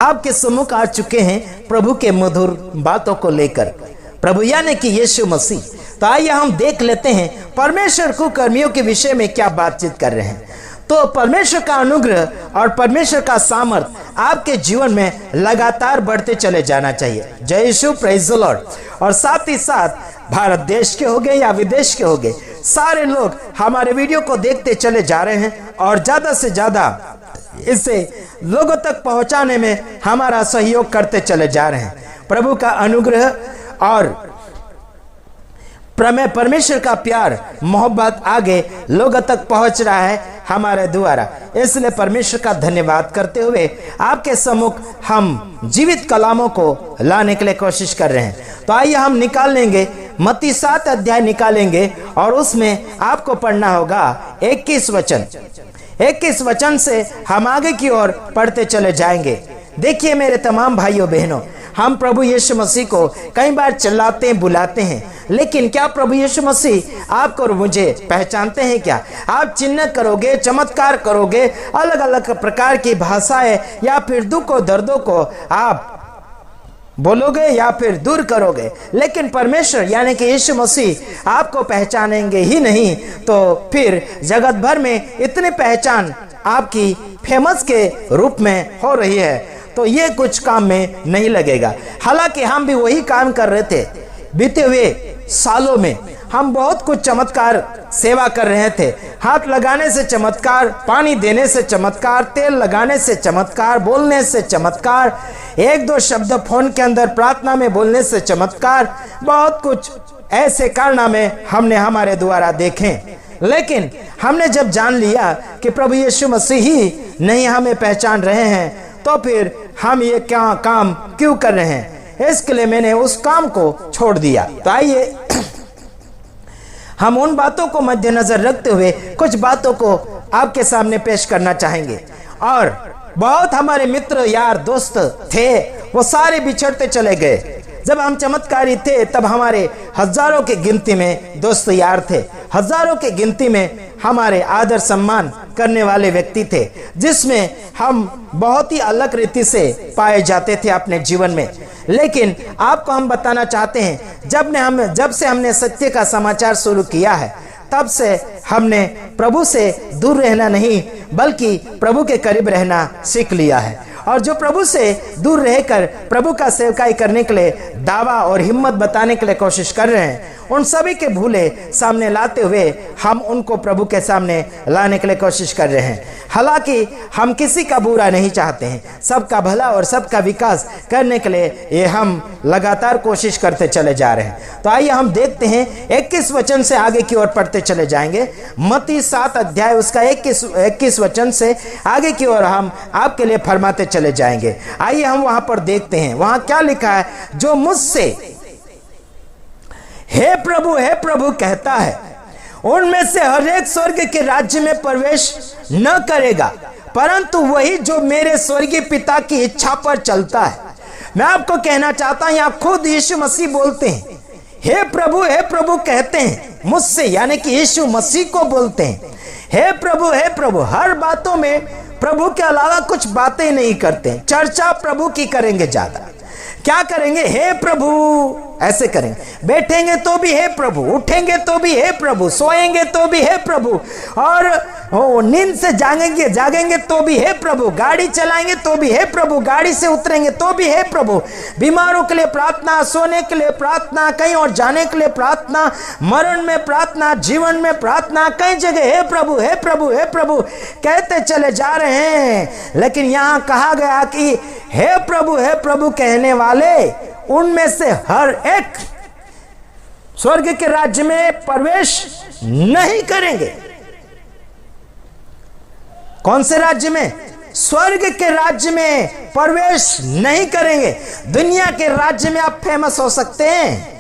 आपके सम्मुख आ चुके हैं प्रभु के मधुर बातों को लेकर, प्रभु यानी कि यीशु मसीह। तो आइए हम देख लेते हैं परमेश्वर कुकर्मियों के विषय में क्या बातचीत कर रहे हैं। तो परमेश्वर का अनुग्रह और परमेश्वर का सामर्थ आपके जीवन में लगातार बढ़ते चले जाना चाहिए। जय यीशु, प्रेज द लॉर्ड। और साथ ही साथ भारत देश के हो गए या विदेश के हो गए, सारे लोग हमारे वीडियो को देखते चले जा रहे हैं और ज्यादा से ज्यादा इसे लोगों तक पहुंचाने में हमारा सहयोग करते चले जा रहे हैं। प्रभु का अनुग्रह और परमेश्वर का प्यार मोहब्बत आगे लोगों तक पहुंच रहा है हमारे द्वारा। इसलिए परमेश्वर का धन्यवाद करते हुए आपके सम्मुख हम जीवित कलामों को लाने के लिए कोशिश कर रहे हैं। तो आइए हम निकाल लेंगे मत्ती 7 अध्याय निकालेंगे और उसमें आपको पढ़ना होगा 21 वचन। 21 वचन से हम आगे की ओर पढ़ते चले जाएंगे। देखिए मेरे तमाम भाइयों बहनों, हम प्रभु यीशु मसीह को कई बार चिल्लाते हैं, बुलाते हैं, लेकिन क्या प्रभु यीशु मसीह आपको और मुझे पहचानते हैं? क्या आप चिन्ह करोगे, चमत्कार करोगे, अलग अलग प्रकार की भाषाएं या फिर दुख और दर्दों को आप बोलोगे या फिर दूर करोगे, लेकिन परमेश्वर यानी कि यीशु मसीह आपको पहचानेंगे ही नहीं, तो फिर जगत भर में इतनी पहचान आपकी फेमस के रूप में हो रही है, तो ये कुछ काम में नहीं लगेगा। हालांकि हम भी वही काम कर रहे थे। बीते हुए सालों में हम बहुत कुछ चमत्कार सेवा कर रहे थे। हाथ लगाने से चमत्कार, पानी देने से चमत्कार, तेल लगाने से चमत्कार, बोलने से चमत्कार, एक दो शब्द फोन के अंदर प्रार्थना में बोलने से चमत्कार, बहुत कुछ ऐसे कारनामे हमने हमारे द्वारा देखे। लेकिन हमने जब जान लिया कि प्रभु यीशु मसीह ही नहीं हमें पहचान रहे हैं, तो फिर हम ये क्या काम क्यों कर रहे हैं? इसके लिए मैंने उस काम को छोड़ दिया। तो आइए हम उन बातों को मद्देनजर रखते हुए कुछ बातों को आपके सामने पेश करना चाहेंगे। और बहुत हमारे मित्र यार दोस्त थे, वो सारे बिछड़ते चले गए। जब हम चमत्कारी थे तब हमारे हजारों की गिनती में दोस्त यार थे, हजारों की गिनती में हमारे आदर सम्मान करने वाले व्यक्ति थे, जिसमें हम बहुत ही अलग रीति से पाए जाते थे अपने जीवन में। लेकिन आपको हम बताना चाहते हैं, जब से हमने सत्य का समाचार शुरू किया है, तब से हमने प्रभु से दूर रहना नहीं बल्कि प्रभु के करीब रहना सीख लिया है। और जो प्रभु से दूर रहकर प्रभु का सेवकाई करने के लिए दावा और हिम्मत बताने के लिए कोशिश कर रहे हैं, उन सभी के भूले सामने लाते हुए हम उनको प्रभु के सामने लाने के लिए कोशिश कर रहे हैं। हालांकि हम किसी का बुरा नहीं चाहते हैं, सबका भला और सबका विकास करने के लिए ये हम लगातार कोशिश करते चले जा रहे हैं। तो आइए हम देखते हैं 21 वचन से आगे की ओर पढ़ते चले जाएंगे। मत्ती 7 अध्याय उसका 21 वचन से आगे की ओर हम आपके लिए फरमाते चले जाएंगे। आइए हम वहां पर देखते हैं, वहां क्या लिखा है। जो मुझसे हे प्रभु कहता है, उनमें से हर एक स्वर्ग के राज्य में प्रवेश न करेगा, परंतु वही जो मेरे स्वर्गीय पिता की इच्छा पर चलता है। मैं आपको कहना चाहता हूं, यहां खुद यीशु मसीह बोलते हैं, हे प्रभु कहते हैं मुझसे, यानी कि यीशु मसीह को बोलते हैं, हे प्रभु। हर बातों में प्रभु के अलावा कुछ बातें नहीं करते, चर्चा प्रभु की करेंगे ज्यादा। क्या करेंगे? हे प्रभु, ऐसे करेंगे। बैठेंगे तो भी हे प्रभु, उठेंगे तो भी हे प्रभु, सोएंगे तो भी हे प्रभु, और नींद से जागेंगे तो भी हे प्रभु, गाड़ी चलाएंगे तो भी हे प्रभु, गाड़ी से उतरेंगे तो भी हे प्रभु, बीमारों के लिए प्रार्थना, सोने के लिए प्रार्थना, कहीं और जाने के लिए प्रार्थना, मरण में प्रार्थना, जीवन में प्रार्थना, कई जगह हे प्रभु कहते चले जा रहे हैं। लेकिन यहाँ कहा गया कि हे प्रभु कहने वाले उनमें से हर एक स्वर्ग के राज्य में प्रवेश नहीं करेंगे। कौन से राज्य में? स्वर्ग के राज्य में प्रवेश नहीं करेंगे। दुनिया के राज्य में आप फेमस हो सकते हैं,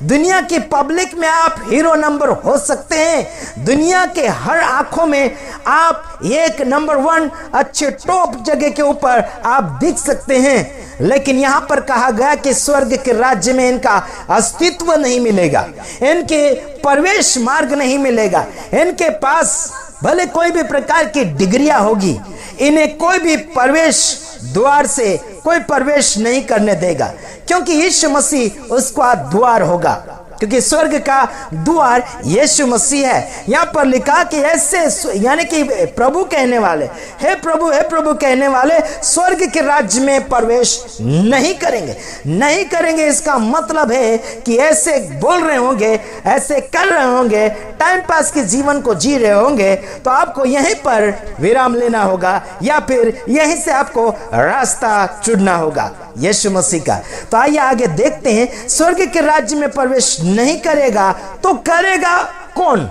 दुनिया की पब्लिक में आप हीरो नंबर हो सकते हैं, दुनिया के हर आंखों में आप एक नंबर 1 अच्छे टॉप जगह के ऊपर आप दिख सकते हैं, लेकिन यहां पर कहा गया कि स्वर्ग के राज्य में इनका अस्तित्व नहीं मिलेगा, इनके प्रवेश मार्ग नहीं मिलेगा। इनके पास भले कोई भी प्रकार की डिग्रियां होगी, इन्हें कोई भी प्रवेश द्वार से कोई प्रवेश नहीं करने देगा, क्योंकि यीशु मसीह उसका द्वार होगा, क्योंकि स्वर्ग का द्वार यीशु मसीह है। यहाँ पर लिखा कि ऐसे, यानी कि प्रभु कहने वाले, हे प्रभु कहने वाले स्वर्ग के राज्य में प्रवेश नहीं करेंगे। इसका मतलब है कि ऐसे बोल रहे होंगे, ऐसे कर रहे होंगे, टाइम पास के जीवन को जी रहे होंगे, तो आपको यहीं पर विराम लेना होगा या फिर यहीं से आपको रास्ता चुनना होगा यीशु मसीह का। तो आइए आगे देखते हैं, स्वर्ग के राज्य में प्रवेश नहीं करेगा तो करेगा कौन?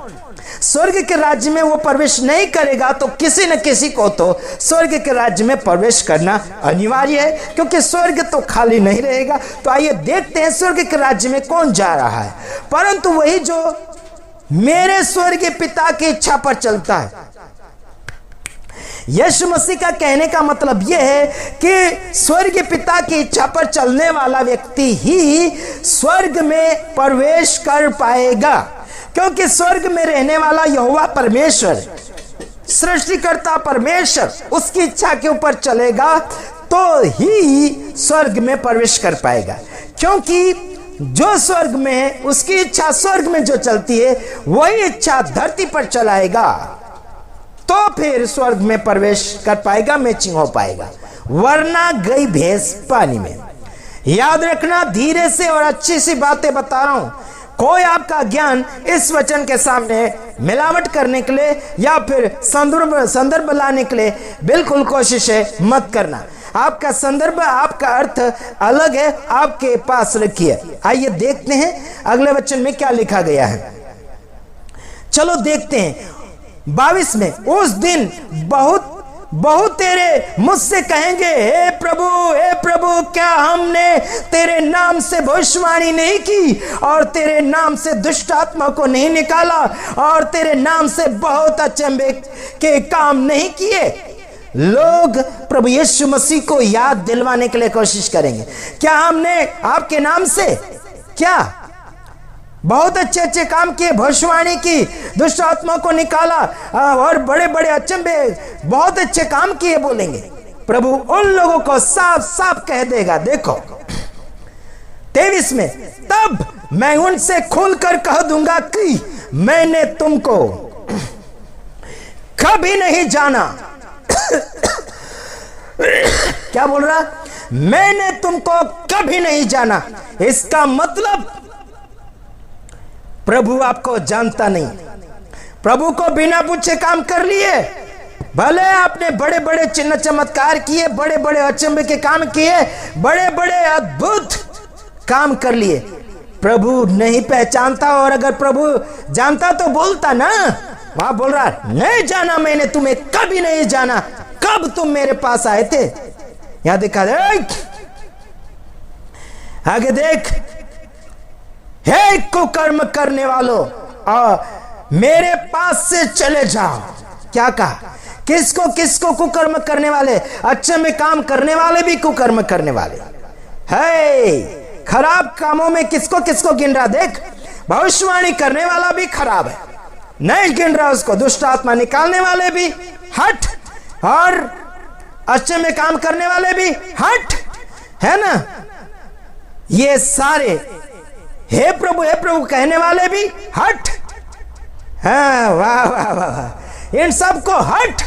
स्वर्ग के राज्य में वो प्रवेश नहीं करेगा तो किसी न किसी को तो स्वर्ग के राज्य में प्रवेश करना अनिवार्य है, क्योंकि स्वर्ग तो खाली नहीं रहेगा। तो आइए देखते हैं स्वर्ग के राज्य में कौन जा रहा है। परंतु वही जो मेरे स्वर्गीय पिता की इच्छा पर चलता है। यीशु मसीह का कहने का मतलब यह है कि स्वर्गीय पिता की इच्छा पर चलने वाला व्यक्ति ही स्वर्ग में प्रवेश कर पाएगा, क्योंकि स्वर्ग में रहने वाला यहोवा परमेश्वर, सृष्टिकर्ता परमेश्वर, उसकी इच्छा के ऊपर चलेगा तो ही स्वर्ग में प्रवेश कर पाएगा। क्योंकि जो स्वर्ग में है उसकी इच्छा स्वर्ग में जो चलती है वही इच्छा धरती पर चलाएगा तो फिर स्वर्ग में प्रवेश कर पाएगा, मैचिंग हो पाएगा, वरना गई भैंस पानी में। याद रखना, धीरे से और अच्छी सी बातें बता रहा हूं, कोई आपका ज्ञान इस वचन के सामने मिलावट करने के लिए या फिर संदर्भ लाने के लिए बिल्कुल कोशिश मत करना। आपका संदर्भ, आपका अर्थ अलग है, आपके पास रखिए। आइए देखते हैं अगले वचन में क्या लिखा गया है। चलो देखते हैं 22 में, उस दिन बहुत तेरे मुझसे कहेंगे, हे प्रभु क्या हमने तेरे नाम से भविष्यवाणी नहीं की और तेरे नाम से दुष्ट आत्मा को नहीं निकाला और तेरे नाम से बहुत अचंभे के काम नहीं किए। लोग प्रभु यीशु मसीह को याद दिलवाने के लिए कोशिश करेंगे, क्या हमने आपके नाम से क्या बहुत अच्छे काम किए, भविष्यवाणी की, दुष्ट आत्मा को निकाला और बड़े बड़े अचंभे, बहुत अच्छे काम किए बोलेंगे। प्रभु उन लोगों को साफ साफ कह देगा। देखो 23 में, तब मैं उनसे खुलकर कह दूंगा कि मैंने तुमको कभी नहीं जाना। क्या बोल रहा? मैंने तुमको कभी नहीं जाना। इसका मतलब प्रभु आपको जानता नहीं। प्रभु को बिना पूछे काम कर लिए, भले आपने बड़े बड़े चिन्ह चमत्कार किए, बड़े बड़े अचंभे के काम किए, बड़े बड़े अद्भुत काम कर लिए, प्रभु नहीं पहचानता। और अगर प्रभु जानता तो बोलता ना। वहां बोल रहा नहीं जाना, मैंने तुम्हें कभी नहीं जाना। कब तुम मेरे पास आए थे? यहां देखा, आगे देख, हे कुकर्म करने वालों, मेरे पास से चले जाओ। क्या कहा? किसको कुकर्म करने वाले? अच्छे में काम करने वाले भी कुकर्म करने वाले है। खराब कामों में किसको गिन रहा? देख, भविष्यवाणी करने वाला भी खराब है, नहीं गिन रहा उसको। दुष्ट आत्मा निकालने वाले भी हट, और अच्छे में काम करने वाले भी हट, है ना। ये सारे हे प्रभु कहने वाले भी हट। हाँ, वाह वाह वाह, इन सबको हट।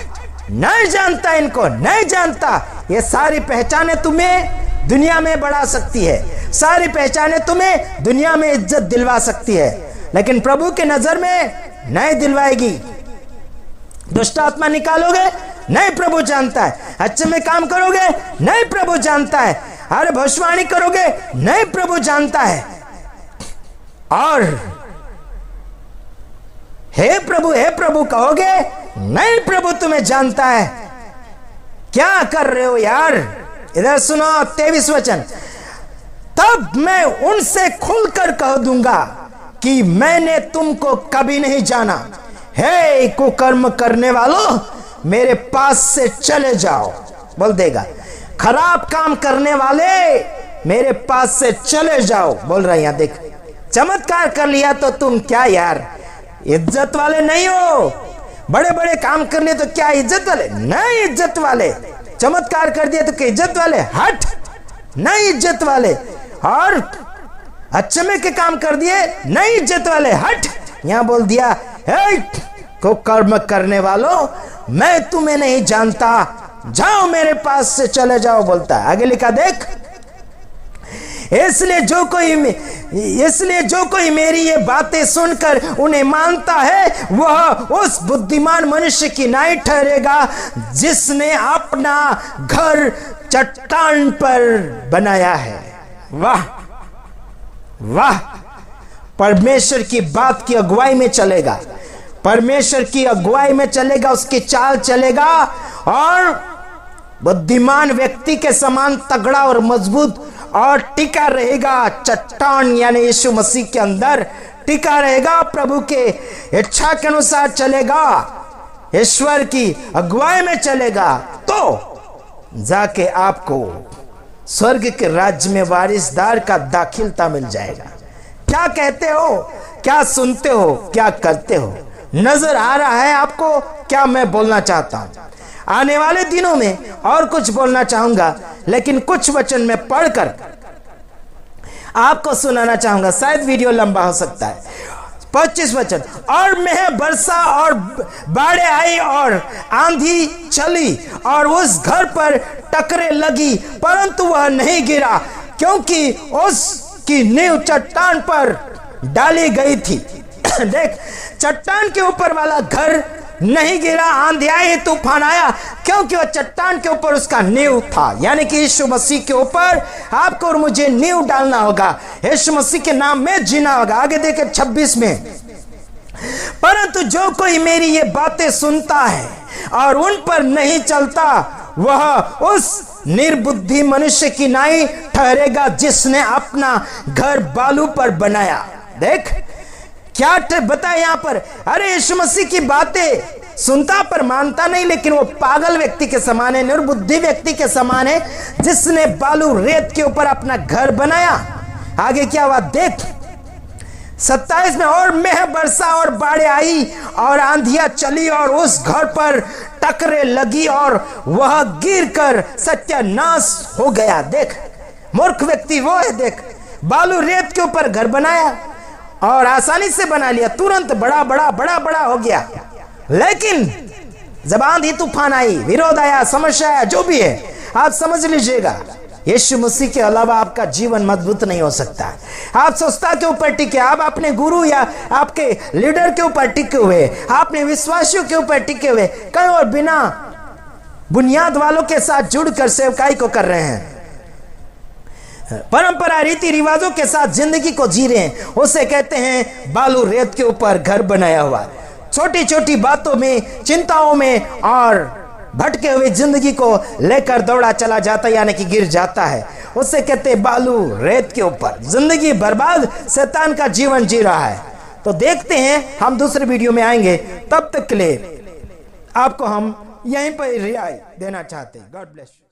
नहीं जानता, इनको नहीं जानता। ये सारी पहचाने तुम्हें दुनिया में बढ़ा सकती है, सारी पहचाने तुम्हें दुनिया में इज्जत दिलवा सकती है, लेकिन प्रभु के नजर में नहीं दिलवाएगी। दुष्ट आत्मा निकालोगे, नहीं, प्रभु जानता है। अच्छे में काम करोगे, नहीं, प्रभु जानता है। अरे भविष्यवाणी करोगे, नहीं, प्रभु जानता है। और हे प्रभु कहोगे, नहीं, प्रभु तुम्हें जानता है। क्या कर रहे हो यार? इधर सुनो 23 वचन, तब मैं उनसे खुलकर कह दूंगा कि मैंने तुमको कभी नहीं जाना। हे कुकर्म करने वालों, मेरे पास से चले जाओ। बोल देगा, खराब काम करने वाले मेरे पास से चले जाओ। बोल रहा है यहां देख, चमत्कार कर लिया तो तुम क्या यार इज्जत वाले नहीं हो? बड़े बड़े काम कर लिए तो क्या इज्जत वाले? नहीं इज्जत वाले। चमत्कार कर दिए तो इज्जत वाले, हट, नहीं इज्जत वाले। और अचम्भे के काम कर दिए, नहीं इज्जत वाले, हट। यहां बोल दिया, हे कुकर्म करने वालों, मैं तुम्हें नहीं जानता, जाओ मेरे पास से चले जाओ, बोलता है। आगे लिखा देख, इसलिए जो कोई मेरी ये बातें सुनकर उन्हें मानता है वह उस बुद्धिमान मनुष्य की नाई ठहरेगा जिसने अपना घर चट्टान पर बनाया है। वाह वाह, परमेश्वर की बात की अगुवाई में चलेगा, परमेश्वर की अगुवाई में चलेगा, उसकी चाल चलेगा और बुद्धिमान व्यक्ति के समान तगड़ा और मजबूत और टिका रहेगा। चट्टान यानी यीशु मसीह के अंदर टिका रहेगा, प्रभु के इच्छा के अनुसार चलेगा, ईश्वर की अगुवाई में चलेगा, तो जाके आपको स्वर्ग के राज्य में वारिसदार का दाखिलता मिल जाएगा। क्या कहते हो, क्या सुनते हो, क्या करते हो? नजर आ रहा है आपको क्या मैं बोलना चाहता हूं? आने वाले दिनों में और कुछ बोलना चाहूंगा, लेकिन कुछ वचन में पढ़कर आपको सुनाना चाहूंगा, शायद वीडियो लंबा हो सकता है। 25 वचन, और मेह बरसा और बाढ़ आई और आंधी चली और उस घर पर टकरे लगी, परंतु वह नहीं गिरा क्योंकि उसकी नींव चट्टान पर डाली गई थी। देख, चट्टान के ऊपर वाला घर नहीं गिरा, आंधी आई, तूफान आया, क्योंकि वह चट्टान के ऊपर उसका नींव था। यानी कि यीशु मसीह के ऊपर आपको और मुझे नींव डालना होगा, यीशु मसीह के नाम में जीना होगा। आगे देखे 26 में, परंतु जो कोई मेरी ये बातें सुनता है और उन पर नहीं चलता वह उस निर्बुद्धि मनुष्य की नाई ठहरेगा जिसने अपना घर बालू पर बनाया। देख क्या बताया यहां पर, अरे यीशु मसीह की बातें सुनता पर मानता नहीं, लेकिन वो पागल व्यक्ति के समान है, निर्बुद्धि व्यक्ति के समान है जिसने बालू रेत के ऊपर अपना घर बनाया। आगे क्या हुआ देख 27 में, और मेह बरसा और बाढ़ आई और आंधियां चली और उस घर पर टकरे लगी और वह गिरकर सत्यानाश हो गया। देख मूर्ख व्यक्ति वो है, देख बालू रेत के ऊपर घर बनाया और आसानी से बना लिया, तुरंत बड़ा बड़ा बड़ा बड़ा हो गया। लेकिन जब आंधी तूफान आई, विरोध आया, समस्या आया, जो भी है आप समझ लीजिएगा, यीशु मसीह के अलावा आपका जीवन मजबूत नहीं हो सकता। आप संस्था के ऊपर टिके, आप अपने गुरु या आपके लीडर के ऊपर टिके हुए, आपने विश्वासियों के ऊपर टिके हुए, कहीं और बिना बुनियाद वालों के साथ जुड़कर सेवकाई को कर रहे हैं, परंपरा रीति रिवाजों के साथ जिंदगी को जी रहे हैं, उसे कहते हैं बालू रेत के ऊपर घर बनाया हुआ। छोटी छोटी बातों में, चिंताओं में और भटके हुए जिंदगी को लेकर दौड़ा चला जाता है, यानी कि गिर जाता है, उसे कहते हैं बालू रेत के ऊपर। जिंदगी बर्बाद शैतान का जीवन जी रहा है। तो देखते हैं, हम दूसरे वीडियो में आएंगे, तब तक के लिए आपको हम यहीं पर रियायत देना चाहते हैं। God bless you.